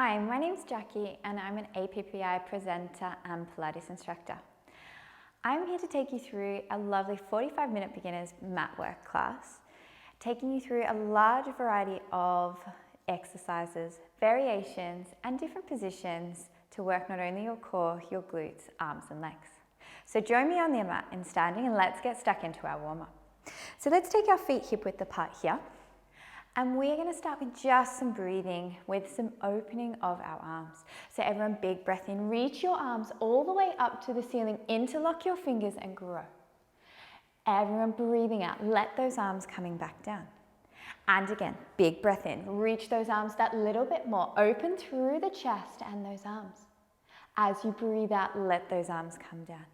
Hi, my name's Jacqui and I'm an APPI presenter and Pilates instructor. I'm here to take you through a lovely 45-minute beginner's mat work class, taking you through a large variety of exercises, variations and different positions to work not only your core, your glutes, arms and legs. So join me on the mat in standing and let's get stuck into our warm-up. So let's take our feet hip width apart here. And we're going to start with just some breathing with some opening of our arms. So everyone, big breath in, reach your arms all the way up to the ceiling, interlock your fingers and grow. Everyone breathing out, let those arms coming back down. And again, big breath in, reach those arms that little bit more, open through the chest and those arms. As you breathe out, let those arms come down.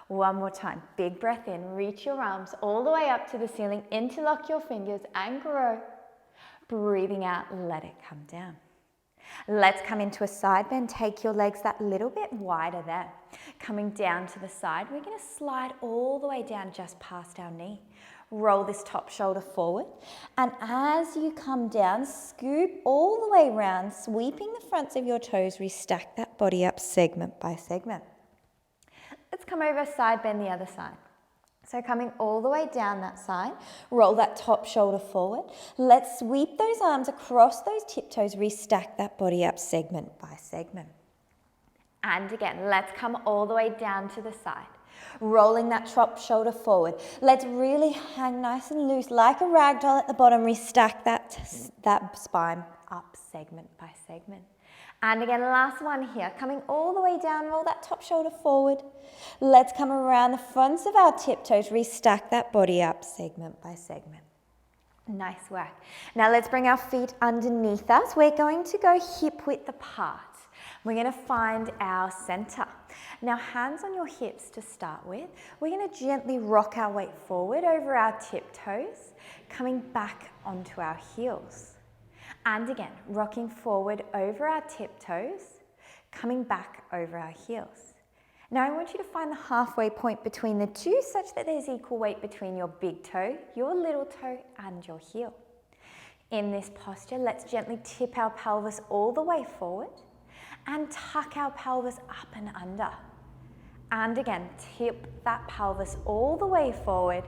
One more time, big breath in, reach your arms all the way up to the ceiling, interlock your fingers and grow. Breathing out, let it come down. Let's come into a side bend. Take your legs that little bit wider there. Coming down to the side, we're going to slide all the way down just past our knee. Roll this top shoulder forward. And as you come down, scoop all the way around, sweeping the fronts of your toes, restack that body up segment by segment. Let's come over, side bend the other side. So coming all the way down that side, roll that top shoulder forward. Let's sweep those arms across those tiptoes, restack that body up segment by segment. And again, let's come all the way down to the side. Rolling that top shoulder forward. Let's really hang nice and loose like a rag doll at the bottom, restack that spine up segment by segment. And again, last one here, coming all the way down, roll that top shoulder forward. Let's come around the fronts of our tiptoes, restack that body up segment by segment. Nice work. Now let's bring our feet underneath us. We're going to go hip width apart. We're going to find our center. Now hands on your hips to start with. We're going to gently rock our weight forward over our tiptoes, coming back onto our heels. And again, rocking forward over our tiptoes, coming back over our heels. Now I want you to find the halfway point between the two such that there's equal weight between your big toe, your little toe and your heel. In this posture, let's gently tip our pelvis all the way forward and tuck our pelvis up and under. And again, tip that pelvis all the way forward,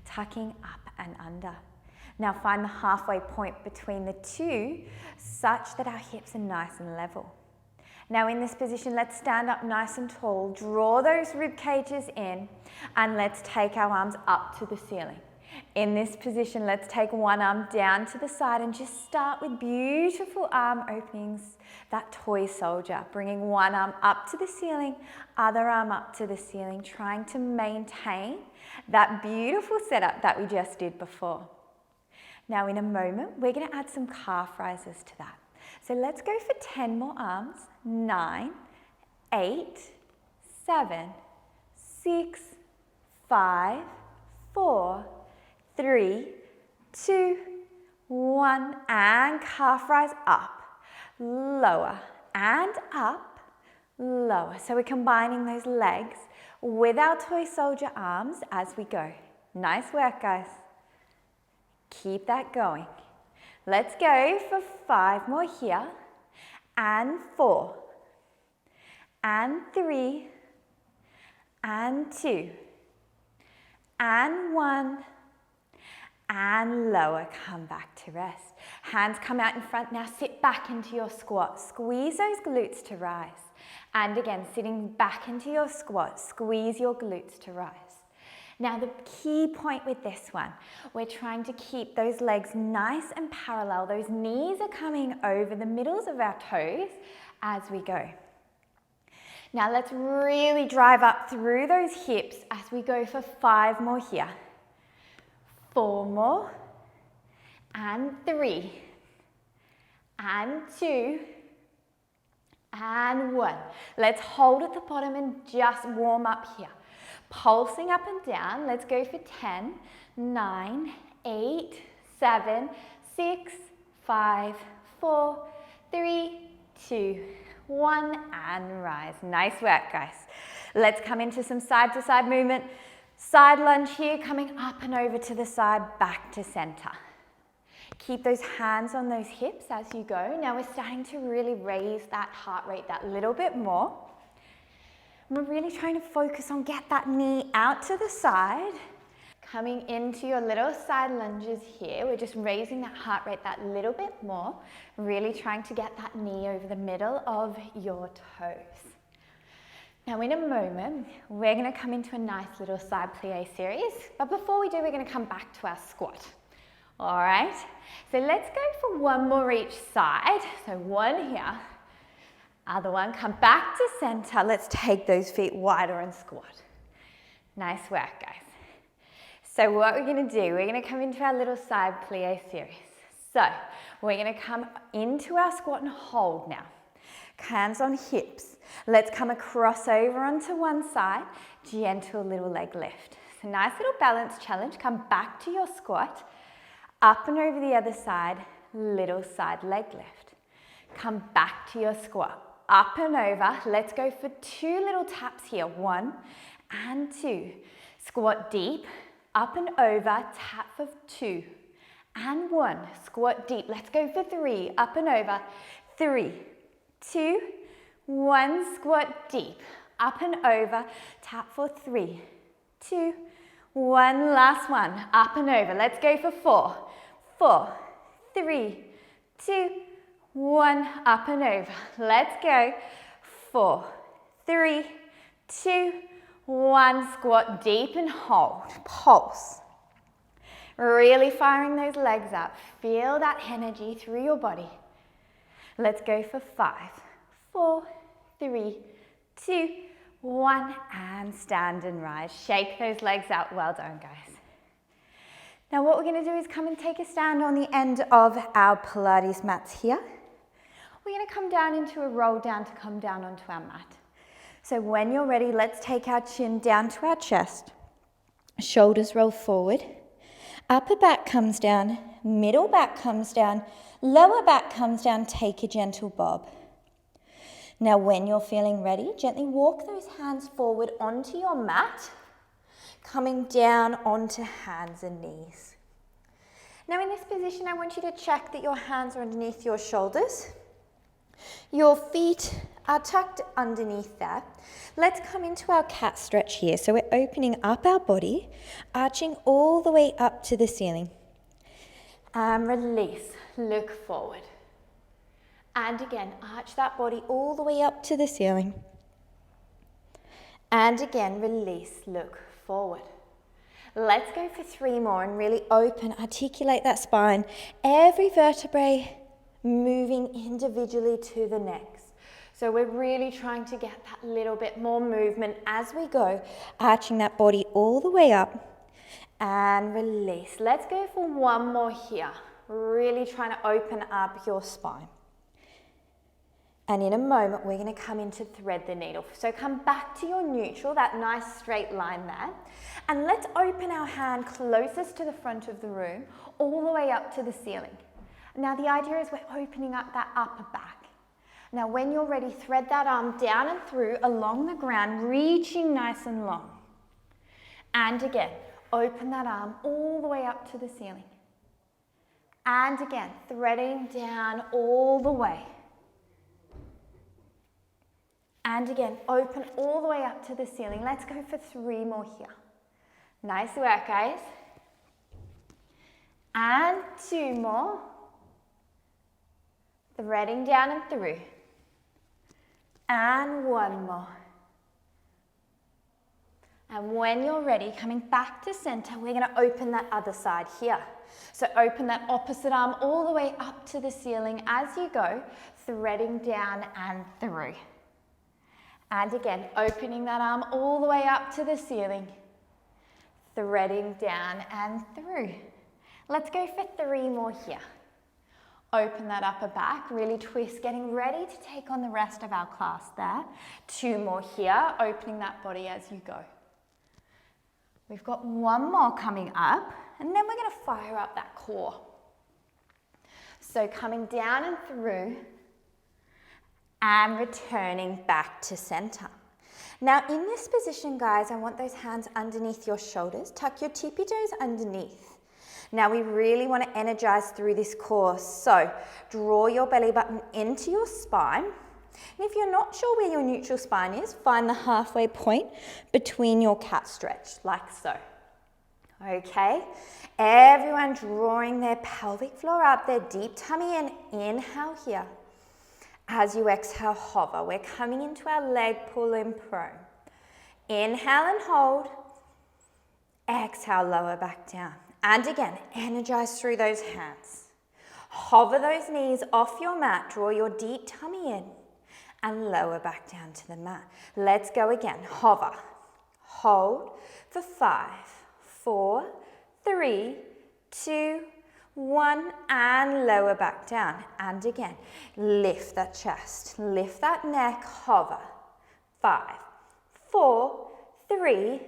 tucking up and under. Now find the halfway point between the two such that our hips are nice and level. Now in this position, let's stand up nice and tall, draw those rib cages in, and let's take our arms up to the ceiling. In this position, let's take one arm down to the side and just start with beautiful arm openings, that toy soldier, bringing one arm up to the ceiling, other arm up to the ceiling, trying to maintain that beautiful setup that we just did before. Now in a moment, we're going to add some calf rises to that. So let's go for 10 more arms. 9, 8, 7, 6, 5, 4, 3, 2, 1, and calf rise up, lower, and up, lower. So we're combining those legs with our toy soldier arms as we go. Nice work, guys. Keep that going. Let's go for 5 more here, and 4, and 3, and 2, and 1, and lower. Come back to rest. Hands come out in front. Now sit back into your squat. Squeeze those glutes to rise. And again, sitting back into your squat, squeeze your glutes to rise. Now the key point with this one, we're trying to keep those legs nice and parallel. Those knees are coming over the middles of our toes as we go. Now let's really drive up through those hips as we go for 5 more here. 4 more, and 3, and 2, and 1. Let's hold at the bottom and just warm up here. Pulsing up and down, let's go for 10, 9, 8, 7, 6, 5, 4, 3, 2, 1, and rise. Nice work, guys. Let's come into some side-to-side movement. Side lunge here, coming up and over to the side, back to center. Keep those hands on those hips as you go. Now we're starting to really raise that heart rate that little bit more. We're really trying to focus on get that knee out to the side. Coming into your little side lunges here. We're just raising that heart rate that little bit more. Really trying to get that knee over the middle of your toes. Now in a moment, we're going to come into a nice little side plie series. But before we do, we're going to come back to our squat. All right, so let's go for one more each side. So one here, other one, come back to center. Let's take those feet wider and squat. Nice work, guys. So what we're going to do, we're going to come into our little side plie series. So we're going to come into our squat and hold now. Hands on hips. Let's come across over onto one side. Gentle little leg lift. So nice little balance challenge. Come back to your squat. Up and over the other side, little side leg lift. Come back to your squat. Up and over. Let's go for 2 little taps here. 1 and 2. Squat deep. Up and over. Tap for 2 and 1. Squat deep. Let's go for 3. Up and over. 3, 2, 1. Squat deep. Up and over. Tap for 3, 2, 1. Last one. Up and over. Let's go for 4. 4, 3, 2, 1, up and over. Let's go. 4, 3, 2, 1. Squat deep and hold. Pulse. Really firing those legs up. Feel that energy through your body. Let's go for 5, 4, 3, 2, 1, and stand and rise. Shake those legs out. Well done, guys. Now what we're going to do is come and take a stand on the end of our Pilates mats here. We're going to come down into a roll down to come down onto our mat. So when you're ready, let's take our chin down to our chest. Shoulders roll forward. Upper back comes down. Middle back comes down. Lower back comes down. Take a gentle bob. Now when you're feeling ready, gently walk those hands forward onto your mat. Coming down onto hands and knees. Now in this position, I want you to check that your hands are underneath your shoulders. Your feet are tucked underneath there. Let's come into our cat stretch here. So we're opening up our body, arching all the way up to the ceiling. And release, look forward. And again, arch that body all the way up to the ceiling. And again, release, look forward. Let's go for 3 more and really open, articulate that spine. Every vertebrae moving individually to the next. So we're really trying to get that little bit more movement as we go, arching that body all the way up and release. Let's go for 1 more here. Really trying to open up your spine. And in a moment, we're going to come into thread the needle. So come back to your neutral, that nice straight line there. And let's open our hand closest to the front of the room, all the way up to the ceiling. Now the idea is we're opening up that upper back. Now when you're ready, thread that arm down and through along the ground, reaching nice and long. And again, open that arm all the way up to the ceiling. And again, threading down all the way. And again, open all the way up to the ceiling. Let's go for 3 more here. Nice work, guys. And 2 more. Threading down and through. And 1 more. And when you're ready, coming back to center, we're going to open that other side here. So open that opposite arm all the way up to the ceiling as you go, threading down and through. And again, opening that arm all the way up to the ceiling, threading down and through. Let's go for 3 more here. Open that upper back, really twist, getting ready to take on the rest of our class there. 2 more here, opening that body as you go. We've got 1 more coming up, and then we're going to fire up that core. So coming down and through, and returning back to center. Now in this position, guys, I want those hands underneath your shoulders. Tuck your tippy toes underneath. Now we really want to energize through this course. So draw your belly button into your spine. And if you're not sure where your neutral spine is, find the halfway point between your cat stretch, like so. Okay, everyone drawing their pelvic floor up, their deep tummy in. Inhale here. As you exhale, hover. We're coming into our leg pull in prone. Inhale and hold. Exhale, lower back down. And again, energize through those hands. Hover those knees off your mat. Draw your deep tummy in and lower back down to the mat. Let's go again. Hover. Hold for 5, 4, 3, 2, 1, and lower back down. And again, lift that chest, lift that neck, hover. 5, 4, 3,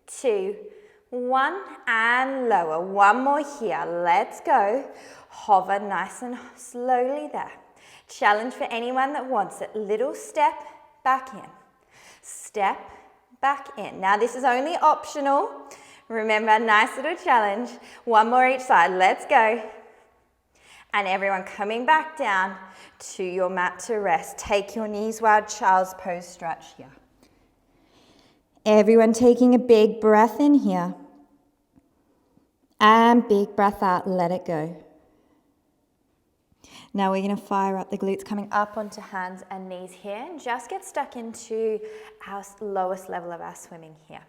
2, 1, and lower. One more here. Let's go. Hover nice and slowly there. Challenge for anyone that wants it. Little step back in. Step back in. Now this is only optional. Remember, nice little challenge. One more each side. Let's go. And everyone coming back down to your mat to rest. Take your knees wide, child's pose stretch here. Everyone taking a big breath in here. And big breath out, let it go. Now we're going to fire up the glutes, coming up onto hands and knees here, and just get stuck into our lowest level of our swimming here.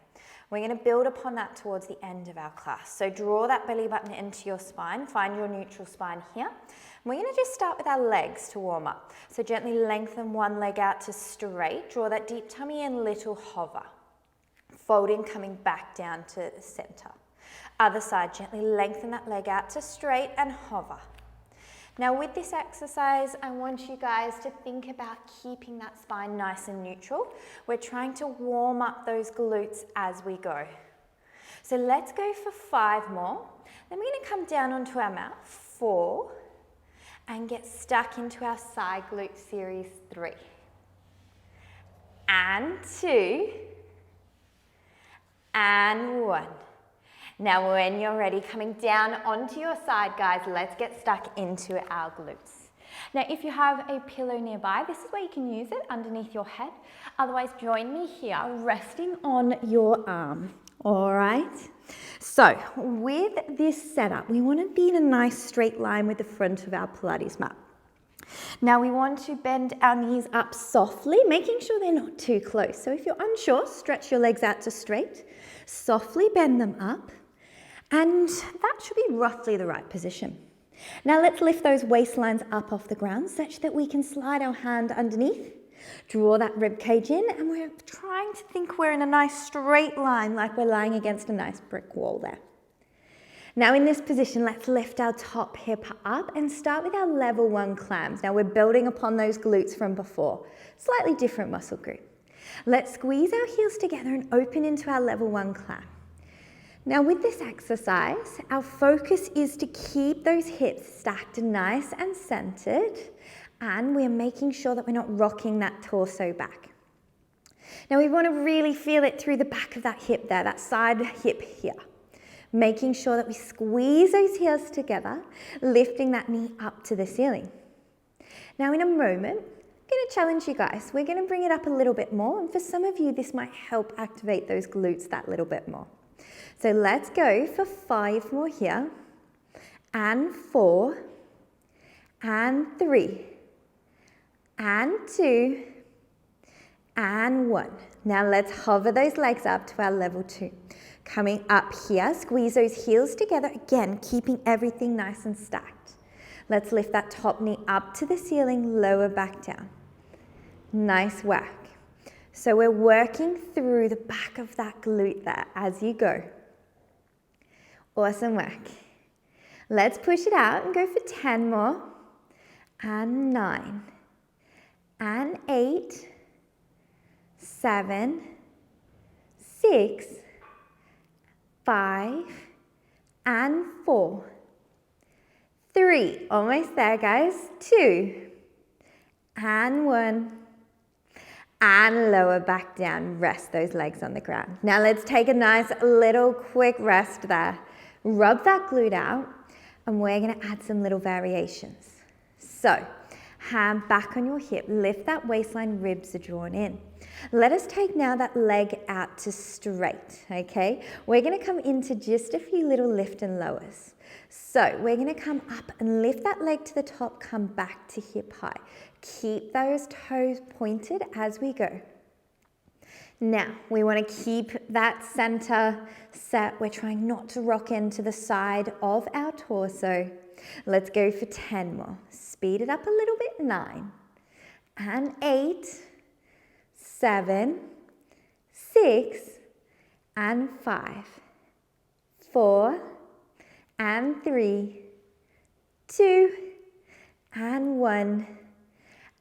We're going to build upon that towards the end of our class. So draw that belly button into your spine, find your neutral spine here. We're going to just start with our legs to warm up. So gently lengthen one leg out to straight, draw that deep tummy in, little hover. Folding, coming back down to the center. Other side, gently lengthen that leg out to straight and hover. Now with this exercise, I want you guys to think about keeping that spine nice and neutral. We're trying to warm up those glutes as we go. So let's go for 5 more. Then we're going to come down onto our mat, 4, and get stuck into our side glute series 3. And 2, and 1. Now when you're ready, coming down onto your side, guys, let's get stuck into our glutes. Now if you have a pillow nearby, this is where you can use it underneath your head. Otherwise, join me here, resting on your arm. All right? So with this setup, we want to be in a nice straight line with the front of our Pilates mat. Now we want to bend our knees up softly, making sure they're not too close. So if you're unsure, stretch your legs out to straight, softly bend them up. And that should be roughly the right position. Now let's lift those waistlines up off the ground such that we can slide our hand underneath, draw that rib cage in, and we're trying to think we're in a nice straight line like we're lying against a nice brick wall there. Now in this position, let's lift our top hip up and start with our level 1 clams. Now we're building upon those glutes from before, slightly different muscle group. Let's squeeze our heels together and open into our level 1 clam. Now with this exercise, our focus is to keep those hips stacked nice and centered, and we're making sure that we're not rocking that torso back. Now we want to really feel it through the back of that hip there, that side hip here. Making sure that we squeeze those heels together, lifting that knee up to the ceiling. Now in a moment, I'm going to challenge you guys. We're going to bring it up a little bit more, and for some of you, this might help activate those glutes that little bit more. So let's go for 5 more here, and 4, and 3, and 2, and 1. Now let's hover those legs up to our level 2. Coming up here, squeeze those heels together, again, keeping everything nice and stacked. Let's lift that top knee up to the ceiling, lower back down. Nice work. So we're working through the back of that glute there as you go. Awesome work. Let's push it out and go for 10 more, and 9, and 8, 7, 6, 5, and 4, 3, almost there guys, 2, and 1, and lower back down, rest those legs on the ground. Now let's take a nice little quick rest there. Rub that glute out, and we're gonna add some little variations. So, hand back on your hip, lift that waistline, ribs are drawn in. Let us take now that leg out to straight, okay? We're gonna come into just a few little lift and lowers. So we're gonna come up and lift that leg to the top, come back to hip high. Keep those toes pointed as we go. Now, we wanna keep that center set. We're trying not to rock into the side of our torso. Let's go for 10 more. Speed it up a little bit, 9, and 8, 7, 6, and 5, 4, and 3, 2, and 1,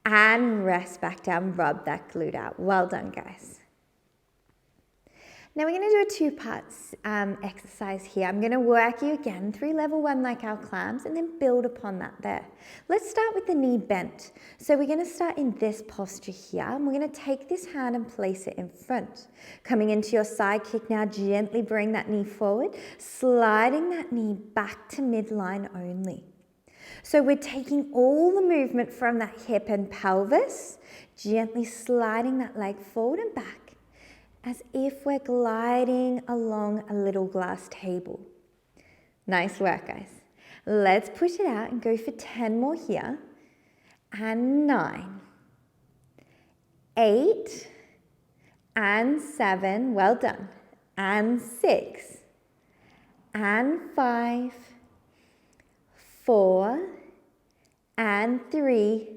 and rest back down, rub that glute out. Well done, guys. Now we're going to do a two-part exercise here. I'm going to work you again through level 1 like our clams and then build upon that there. Let's start with the knee bent. So we're going to start in this posture here, and we're going to take this hand and place it in front. Coming into your side kick now, gently bring that knee forward, sliding that knee back to midline only. So we're taking all the movement from that hip and pelvis, gently sliding that leg forward and back, as if we're gliding along a little glass table. Nice work, guys. Let's push it out and go for 10 more here. And 9, 8, and 7, well done. And 6, and 5, 4, and 3,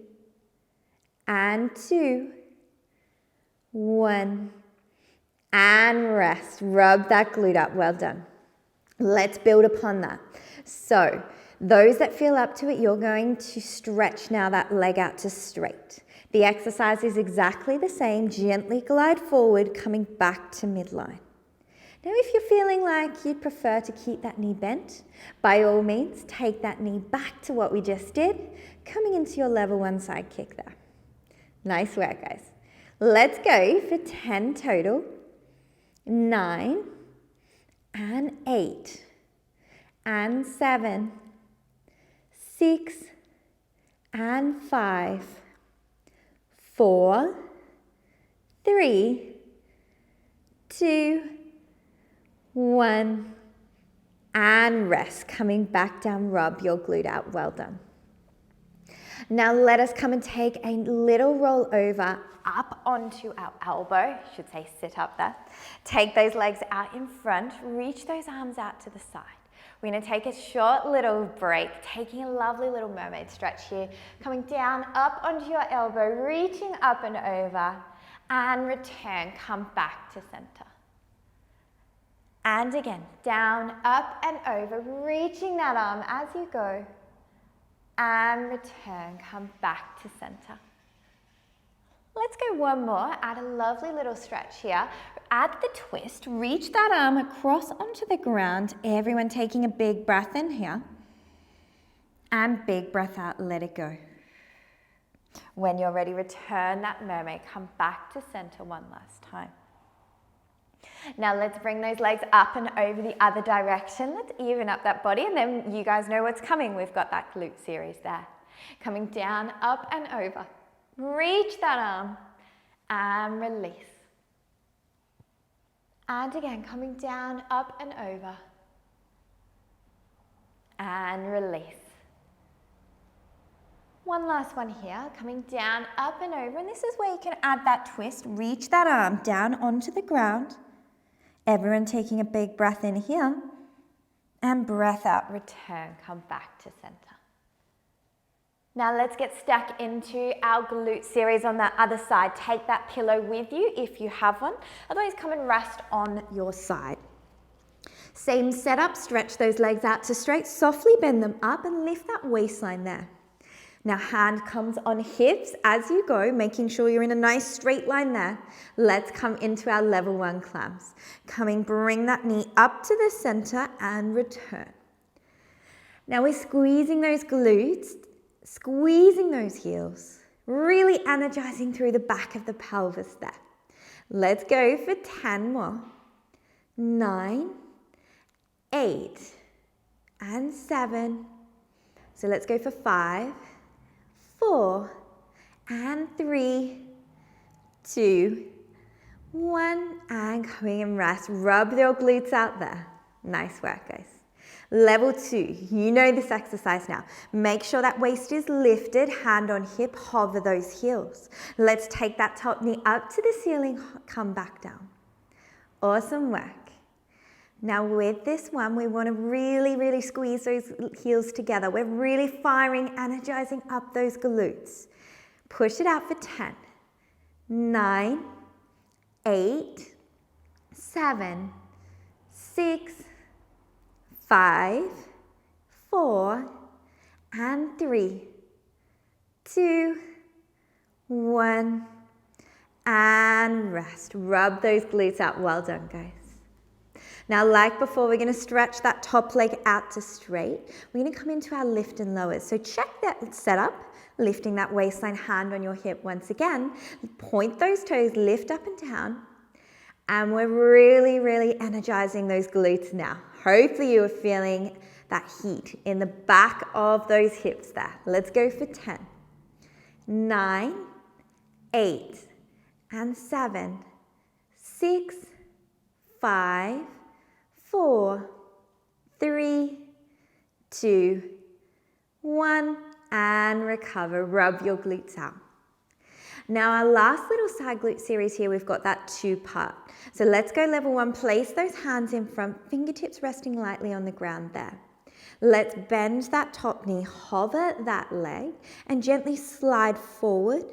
and 2, 1, and rest. Rub that glute up. Well done. Let's build upon that. So those that feel up to it, you're going to stretch now that leg out to straight. The exercise is exactly the same. Gently glide forward, coming back to midline. Now, if you're feeling like you'd prefer to keep that knee bent, by all means, take that knee back to what we just did, coming into your level 1 side kick there. Nice work, guys. Let's go for 10 total. 9, and 8, and 7, 6, and 5, 4, 3, 2, 1, and rest. Coming back down, rub your glute out. Well done. Now let us come and take a little roll over up onto our elbow, I should say sit up there. Take those legs out in front, reach those arms out to the side. We're going to take a short little break, taking a lovely little mermaid stretch here, coming down up onto your elbow, reaching up and over, and return, come back to center. And again, down, up and over, reaching that arm as you go, and return, come back to center. Let's go one more, add a lovely little stretch here. Add the twist, reach that arm across onto the ground. Everyone taking a big breath in here. And big breath out, let it go. When you're ready, return that mermaid, come back to center one last time. Now let's bring those legs up and over the other direction. Let's even up that body, and then you guys know what's coming. We've got that glute series there. Coming down, up and over. Reach that arm and release. And again, coming down, up and over. And release. One last one here, coming down, up and over. And this is where you can add that twist. Reach that arm down onto the ground. Everyone taking a big breath in here. And breath out, return, come back to center. Now let's get stuck into our glute series on that other side. Take that pillow with you if you have one. Otherwise, come and rest on your side. Same setup, stretch those legs out to straight, softly bend them up and lift that waistline there. Now hand comes on hips as you go, making sure you're in a nice straight line there. Let's come into our level 1 clams. Coming, bring that knee up to the center and return. Now we're squeezing those glutes, squeezing those heels, really energizing through the back of the pelvis there. Let's go for 10 more. 9, 8, and 7. So let's go for 5, 4, and 3, 2, 1, and coming and rest. Rub your glutes out there. Nice work, guys. Level 2, you know this exercise now. Make sure that waist is lifted, hand on hip, hover those heels. Let's take that top knee up to the ceiling, come back down. Awesome work. Now with this one, we want to really, really squeeze those heels together. We're really firing, energizing up those glutes. Push it out for 10, 9, 8, 7, 6, 5, 4, and 3, 2, 1, and rest. Rub those glutes out. Well done, guys. Now, like before, we're going to stretch that top leg out to straight. We're going to come into our lift and lowers. So check that setup, lifting that waistline, hand on your hip once again. Point those toes, lift up and down. And we're really, really energizing those glutes now. Hopefully you are feeling that heat in the back of those hips there. Let's go for 10, 9, 8, and 7, 6, 5, 4, 3, 2, 1, and recover. Rub your glutes out. Now our last little side glute series here, we've got that 2-part. So let's go level 1, place those hands in front, fingertips resting lightly on the ground there. Let's bend that top knee, hover that leg, and gently slide forward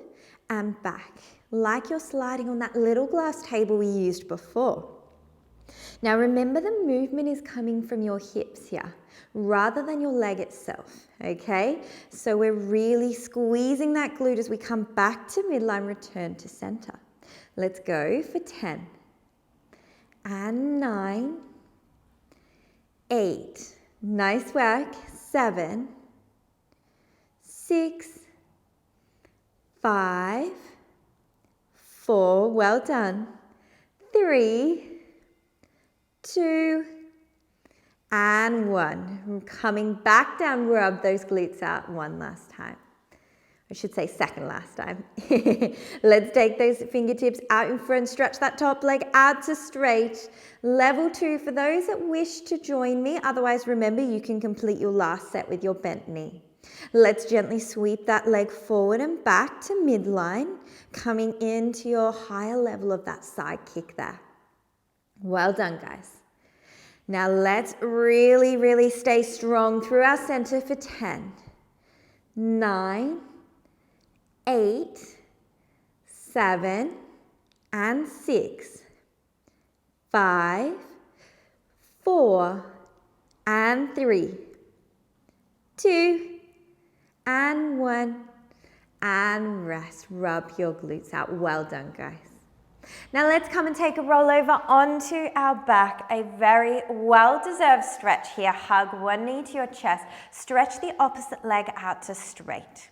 and back, like you're sliding on that little glass table we used before. Now remember, the movement is coming from your hips here, rather than your leg itself, okay? So we're really squeezing that glute as we come back to midline, return to center. Let's go for 10, and 9, 8, nice work, 7, 6, 5, 4, well done, 3, 2, and 1. Coming back down, rub those glutes out one last time. I should say second last time. Let's take those fingertips out in front, stretch that top leg out to straight. Level 2 for those that wish to join me. Otherwise, remember, you can complete your last set with your bent knee. Let's gently sweep that leg forward and back to midline, coming into your higher level of that side kick there. Well done, guys. Now let's really, really stay strong through our center for 10, 9, 8, 7, and 6, 5, 4, and 3, 2, and 1, and rest. Rub your glutes out. Well done, guys. Now let's come and take a rollover onto our back, a very well-deserved stretch here. Hug one knee to your chest, stretch the opposite leg out to straight.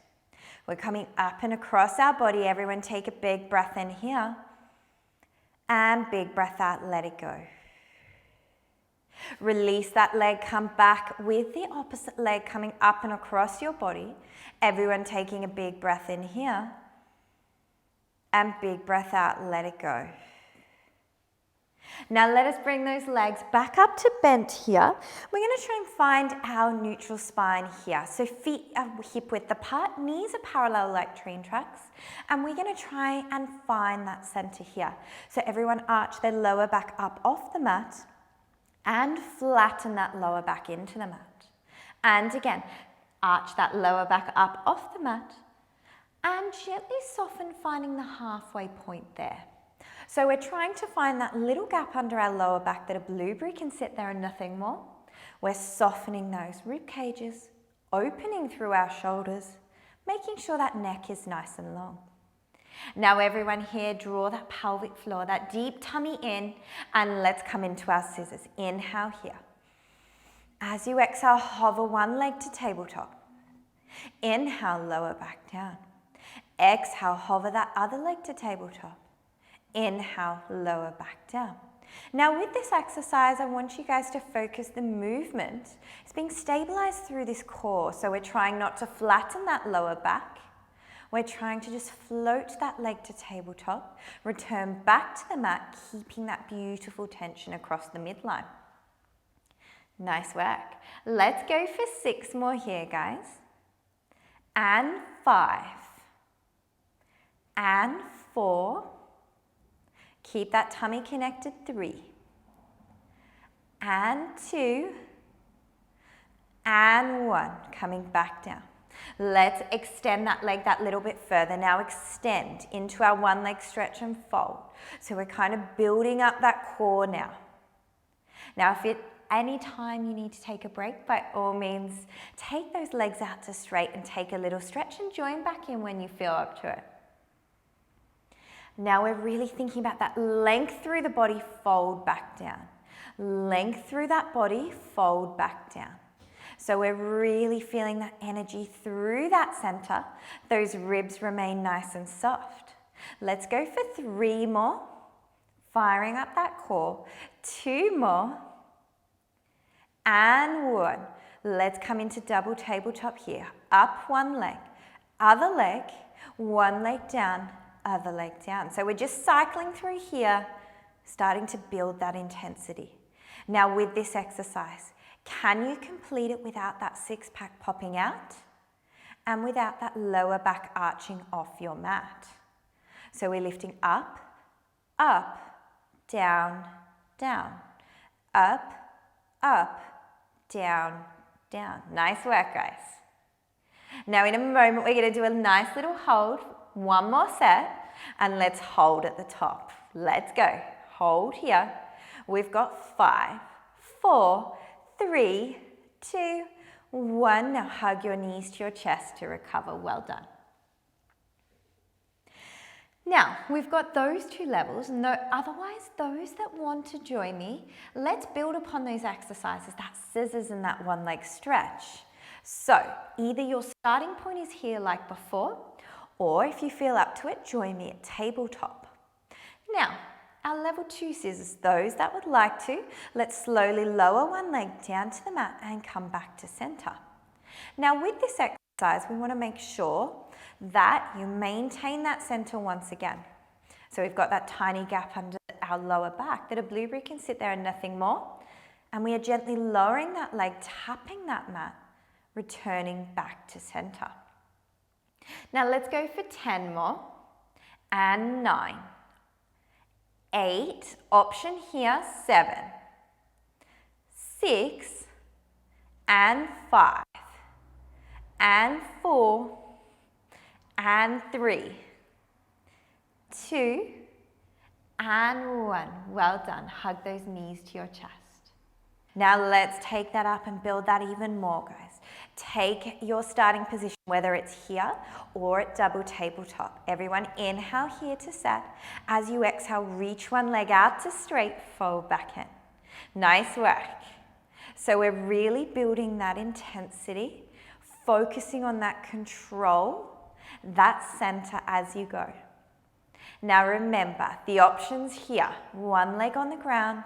We're coming up and across our body. Everyone take a big breath in here, and big breath out, let it go. Release that leg, come back with the opposite leg coming up and across your body. Everyone taking a big breath in here, and big breath out, let it go. Now let us bring those legs back up to bent here. We're going to try and find our neutral spine here. So feet are hip width apart, knees are parallel like train tracks. And we're going to try and find that center here. So everyone arch their lower back up off the mat and flatten that lower back into the mat. And again, arch that lower back up off the mat. And gently soften, finding the halfway point there. So we're trying to find that little gap under our lower back that a blueberry can sit there and nothing more. We're softening those rib cages, opening through our shoulders, making sure that neck is nice and long. Now everyone here, draw that pelvic floor, that deep tummy in, and let's come into our scissors. Inhale here. As you exhale, hover one leg to tabletop. Inhale, lower back down. Exhale, hover that other leg to tabletop. Inhale, lower back down. Now with this exercise, I want you guys to focus the movement. It's being stabilized through this core. So we're trying not to flatten that lower back. We're trying to just float that leg to tabletop, return back to the mat, keeping that beautiful tension across the midline. Nice work. Let's go for 6 more here, guys. And 5. And 4. Keep that tummy connected, 3. And 2. And 1. Coming back down. Let's extend that leg that little bit further. Now extend into our one leg stretch and fold. So we're kind of building up that core now. Now if any time you need to take a break, by all means, take those legs out to straight and take a little stretch and join back in when you feel up to it. Now we're really thinking about that length through the body, fold back down. Length through that body, fold back down. So we're really feeling that energy through that center. Those ribs remain nice and soft. Let's go for 3 more. Firing up that core. 2 more. And 1. Let's come into double tabletop here. Up one leg, other leg, one leg down, other leg down. So we're just cycling through here, starting to build that intensity. Now with this exercise, can you complete it without that 6-pack popping out and without that lower back arching off your mat? So we're lifting up, up, down, down, up, up, down, down. Nice work, guys. Now in a moment, we're going to do a nice little hold, 1 more set, and let's hold at the top. Let's go. Hold here. We've got 5, 4, 3, 2, 1. Now hug your knees to your chest to recover. Well done. Now, we've got those 2 levels. No, otherwise, those that want to join me, let's build upon those exercises, that scissors and that one leg stretch. So, either your starting point is here like before, or if you feel up to it, join me at tabletop. Now, our level 2 scissors, those that would like to, let's slowly lower one leg down to the mat and come back to center. Now with this exercise, we want to make sure that you maintain that center once again. So we've got that tiny gap under our lower back that a blueberry can sit there and nothing more. And we are gently lowering that leg, tapping that mat, returning back to center. Now let's go for 10 more. And 9. 8, option here, 7, 6, and 5, and 4, and 3, 2, and 1. Well done. Hug those knees to your chest. Now let's take that up and build that even more, guys. Take your starting position, whether it's here or at double tabletop. Everyone inhale here to set. As you exhale, reach one leg out to straight, fold back in. Nice work. So we're really building that intensity, focusing on that control, that center as you go. Now remember, the options here, one leg on the ground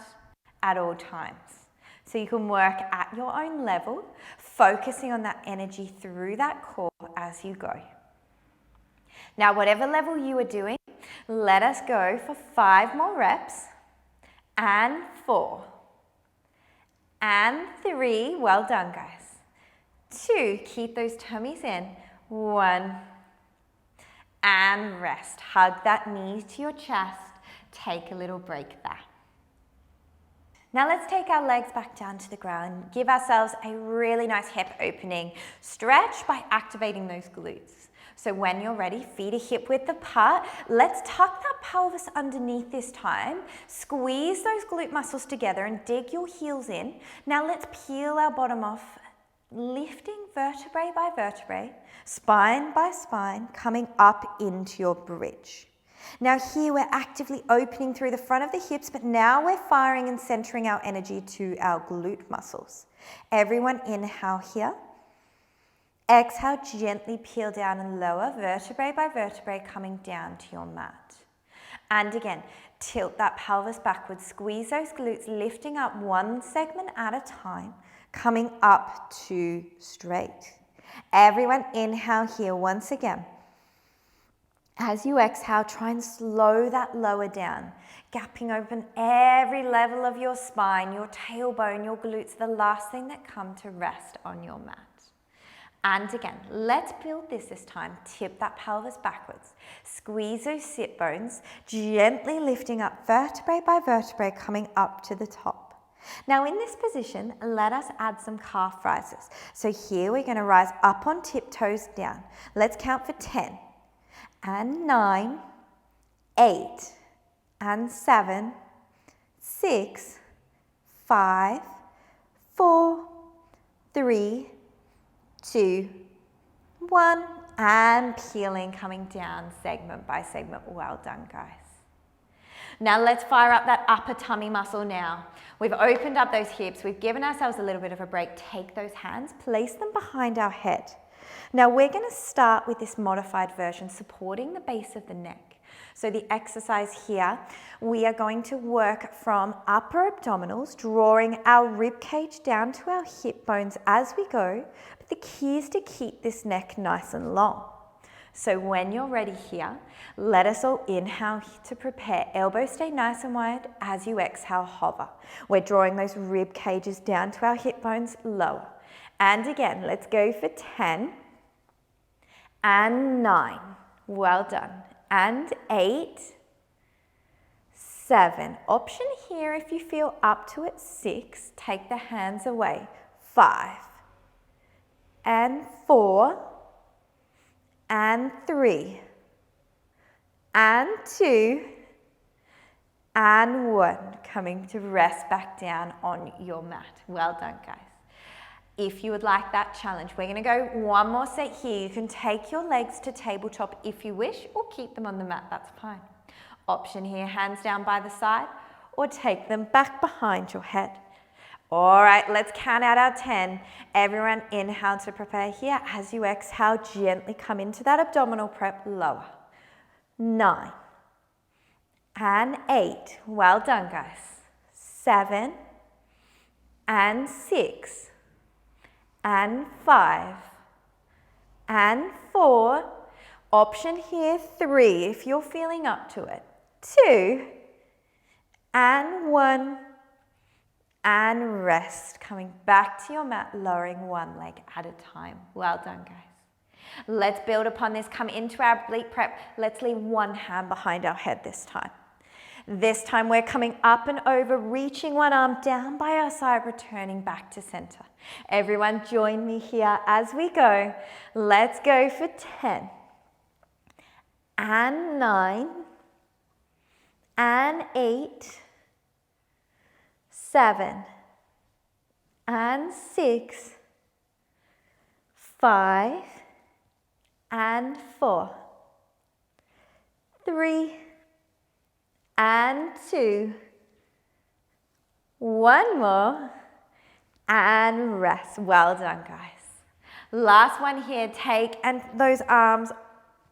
at all times. So you can work at your own level, focusing on that energy through that core as you go. Now, whatever level you are doing, let us go for 5 more reps, and 4, and 3, well done guys. 2, keep those tummies in, 1, and rest. Hug that knee to your chest, take a little break there. Now let's take our legs back down to the ground. Give ourselves a really nice hip opening stretch by activating those glutes. So when you're ready, feet are hip width apart. Let's tuck that pelvis underneath this time. Squeeze those glute muscles together and dig your heels in. Now let's peel our bottom off, lifting vertebrae by vertebrae, spine by spine, coming up into your bridge. Now here we're actively opening through the front of the hips, but now we're firing and centering our energy to our glute muscles. Everyone inhale here. Exhale, gently peel down and lower, vertebrae by vertebrae, coming down to your mat. And again, tilt that pelvis backwards, squeeze those glutes, lifting up one segment at a time, coming up to straight. Everyone inhale here once again. As you exhale, try and slow that lower down, gapping open every level of your spine, your tailbone, your glutes, the last thing that come to rest on your mat. And again, let's build this time. Tip that pelvis backwards. Squeeze those sit bones, gently lifting up vertebrae by vertebrae, coming up to the top. Now in this position, let us add some calf rises. So here we're going to rise up on tiptoes down. Let's count for 10 and 9, 8 and 7, 6, 5, 4, 3, 2, 1, and peeling, coming down segment by segment. Well done, guys. Now let's fire up that upper tummy muscle now. We've opened up those hips. We've given ourselves a little bit of a break. Take those hands, place them behind our head. Now we're going to start with this modified version, supporting the base of the neck. So the exercise here, we are going to work from upper abdominals, drawing our rib cage down to our hip bones as we go. But the key is to keep this neck nice and long. So when you're ready here, let us all inhale to prepare. Elbows stay nice and wide. As you exhale, hover. We're drawing those rib cages down to our hip bones, lower. And again, let's go for 10 and 9. Well done. And 8, 7. Option here if you feel up to it. 6. Take the hands away. 5 and 4 and 3 and 2 and 1. Coming to rest back down on your mat. Well done, guys. If you would like that challenge, we're going to go one more set here. You can take your legs to tabletop if you wish, or keep them on the mat, that's fine. Option here, hands down by the side, or take them back behind your head. All right, let's count out our 10. Everyone inhale to prepare here. As you exhale, gently come into that abdominal prep, lower. 9 and 8. Well done, guys. 7 and 6 and 5 and 4. Option here, 3 if you're feeling up to it. 2 and 1 and rest. Coming back to your mat, lowering one leg at a time. Well done, guys. Let's build upon this. Come into our oblique prep. Let's leave one hand behind our head this time. This time we're coming up and over, reaching one arm down by our side, returning back to center. Everyone join me here as we go. Let's go for 10 and 9 and 8, 7 and 6, 5 and 4, 3 and 2, 1 more, and rest. Well done, guys. Last one here, take and those arms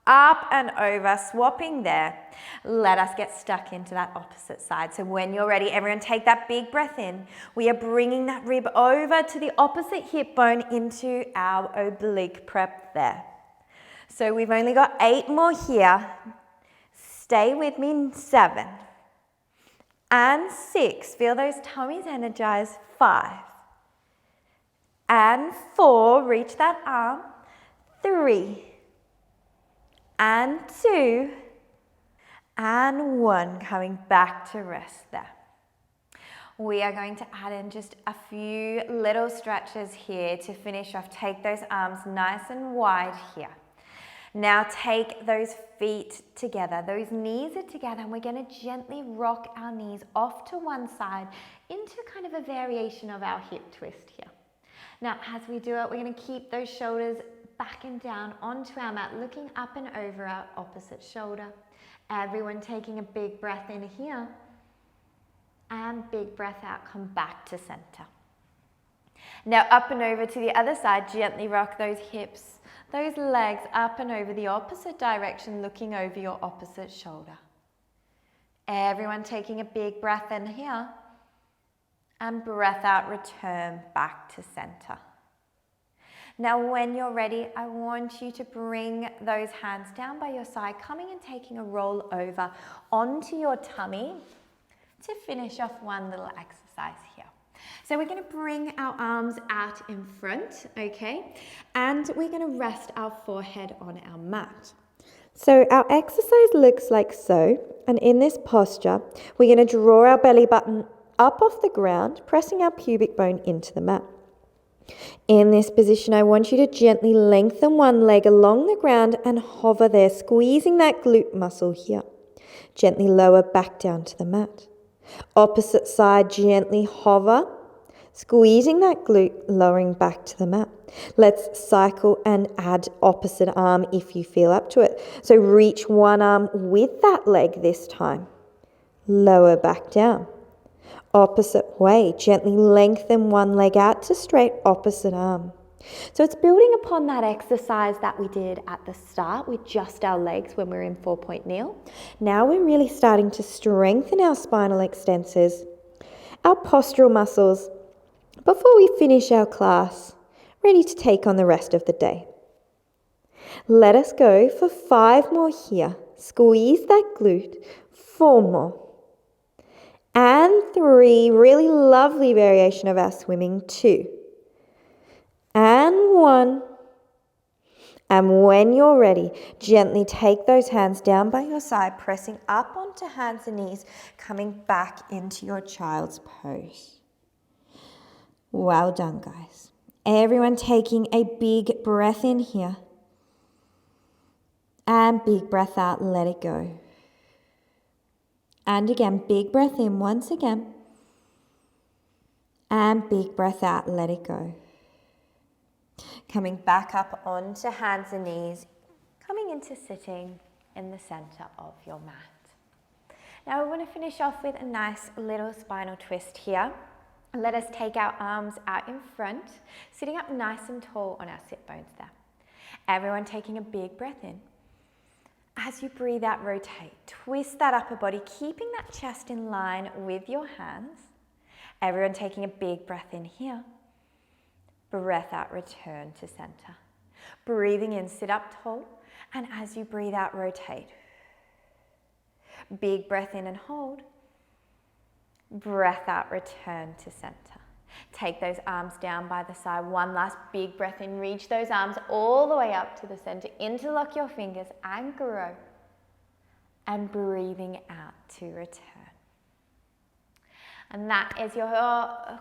up and over, swapping there. Let us get stuck into that opposite side. So when you're ready, everyone take that big breath in. We are bringing that rib over to the opposite hip bone into our oblique prep there. So we've only got 8 more here. Stay with me. 7 and 6. Feel those tummies energize. 5 and 4. Reach that arm. 3 and 2 and 1. Coming back to rest there. We are going to add in just a few little stretches here to finish off. Take those arms nice and wide here. Now take those feet together, those knees are together, and we're going to gently rock our knees off to one side into kind of a variation of our hip twist here. Now as we do it, we're going to keep those shoulders back and down onto our mat, looking up and over our opposite shoulder. Everyone taking a big breath in here, and big breath out, come back to center. Now up and over to the other side, gently rock those hips, those legs up and over the opposite direction, looking over your opposite shoulder. Everyone taking a big breath in here. And breath out, return back to center. Now when you're ready, I want you to bring those hands down by your side, coming and taking a roll over onto your tummy to finish off one little exercise here. So we're going to bring our arms out in front, okay? And we're going to rest our forehead on our mat. So our exercise looks like so, and in this posture, we're going to draw our belly button up off the ground, pressing our pubic bone into the mat. In this position, I want you to gently lengthen one leg along the ground and hover there, squeezing that glute muscle here. Gently lower back down to the mat. Opposite side, gently hover, squeezing that glute, lowering back to the mat. Let's cycle and add opposite arm if you feel up to it. So reach one arm with that leg this time. Lower back down. Opposite way, gently lengthen one leg out to straight opposite arm. So it's building upon that exercise that we did at the start with just our legs when we were in 4-point kneel. Now we're really starting to strengthen our spinal extensors, our postural muscles, before we finish our class, ready to take on the rest of the day. Let us go for 5 more here. Squeeze that glute. 4 more. And 3, really lovely variation of our swimming. 2. And 1. And when you're ready, gently take those hands down by your side, pressing up onto hands and knees, coming back into your child's pose. Well done, guys. Everyone taking a big breath in here. And big breath out, let it go. And again, big breath in once again. And big breath out, let it go. Coming back up onto hands and knees, coming into sitting in the center of your mat. Now we want to finish off with a nice little spinal twist here. Let us take our arms out in front, sitting up nice and tall on our sit bones there. Everyone taking a big breath in. As you breathe out, rotate. Twist that upper body, keeping that chest in line with your hands. Everyone taking a big breath in here. Breath out, return to center. Breathing in, sit up tall. And as you breathe out, rotate. Big breath in and hold. Breath out, return to center. Take those arms down by the side. One last big breath in. Reach those arms all the way up to the center. Interlock your fingers and grow. And breathing out to return. And that is your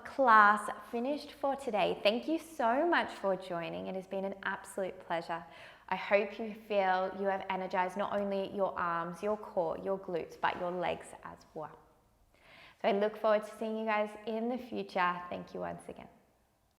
class finished for today. Thank you so much for joining. It has been an absolute pleasure. I hope you feel you have energized not only your arms, your core, your glutes, but your legs as well. So I look forward to seeing you guys in the future. Thank you once again.